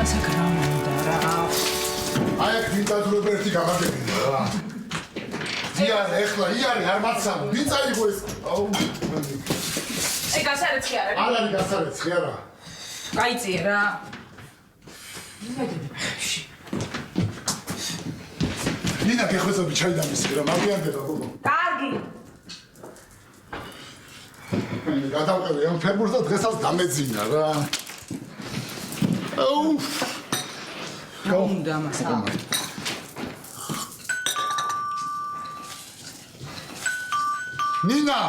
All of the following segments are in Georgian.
რაღაცა გრაუნდა რა. აი აქ ვინტაძრობ ერთი გამაგებია რა. დიარ ეხლა იარი არ მაცამ. ვინ წაიღო ეს? აუ. აი გასარეცხი არა. არ არის გასარეცხი არა. გაიწიე რა. ნინა გეხვეწობი ჩაიდამისი რა მაგიანდება გოგო. კარგი. გადავყევი ამ ფერმურს და დღესაც დამეძინა რა. აუ. გაუნდა მასა. ნინა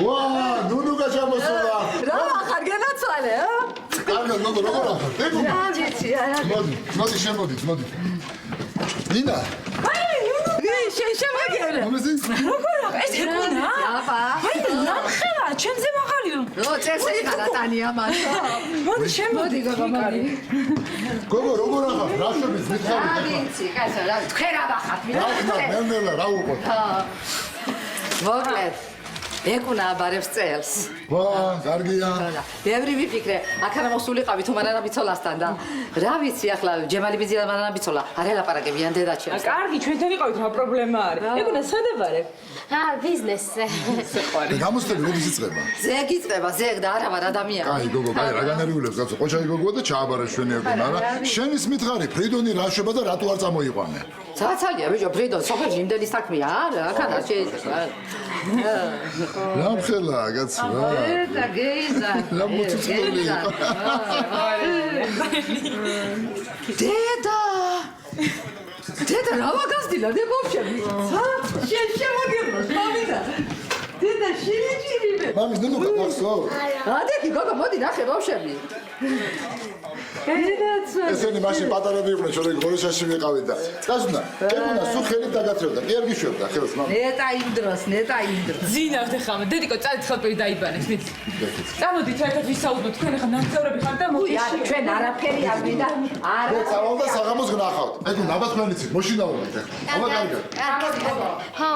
ვა, ნუნუ გაჩამოსულა. რა ახარ განაცვალე, კარგად, როგორ ახარ? დებო. რა ვიცი, არა. მოდი, შემოდით, მოდი. ნინა. აი, ნუნუ, შენ შემაგერე. მომეცი? როგორ აქვს? ეს ეკუნა? აბა. აი, ნახელა, ჩემზე მაღარიო. რო წესი გადატანია მას. მოდი შემოდი, გოგო, მოდი. გოგო, როგორ ახარ? რა შორის რა მითხარი? ვიცი, კაცო, რა თქვენ რა ვახართ, რა ხნა, ნელ-ნელა რა უყოთ? მოკლედ. ეკუნა აბარებს წელს. ვა, კარგია. ბევრი ვიფიქრე, აქ არა მოსულიყავი თუ მანანა ბიცოლასთან და რა ვიცი ახლა ჯემალი ბიძილა მანანა ბიცოლა, არ ელაპარაკებიან დედაჩემს. კარგი, ჩვენთან იყავით, რა პრობლემა არის? ეკუნა სადაბარე? ბიზნესზე. და გამოსტები როდის იწყება? ზეგ იწყება, ზეგ და არა ვარ ადამიანი. კაი, გოგო, კაი, რა განერიულებს კაცო, ყოჩაი გოგოა და ჩააბარა შვენი ეკუნა რა. შენის მითხარი, ფრიდონი რა შვება და რატო არ წამოიყვანე? ცაცალია ბიჭო, ფრიდონ, სოფელში იმდენი საქმეა, არა, აქ არ შეიძლება. რა მხელა, კაცო რა. და გეიზა. რა მოწიწოლი. დედა! დედა რა ვაგაზდილა, დე ბავშვები. შენ შემოგიბროს, მამიდა. დედა შეიძლება. მამის ნუნუ გახსო? ადეთი გოგო, მოდი ნახე ბავშვები. დედაცო. ესენი მაშინ პატარები იყვნენ, ჩვენ გორიშაში ვიყავით და წასვნა. ეკუნა სულ ხელით დაგათრევდა, კი არ გიშვებდა ხელს მამა. ნეტა იმ დროს. ძინავთ ახლა, დედიკო წაიცხალ პირი დაიბანეს, მით. წამოდით ერთად ვისაუბროთ, თქვენ ახლა ნაცხოვრები ხართ და მოდი. ი არა, ჩვენ არაფერი არ მინდა. არა. მე წავალ და საღამოს გნახავთ. ეკუნა ნაბათმენიცით, მოშინაურობთ ახლა. აბა კარგად. ხო.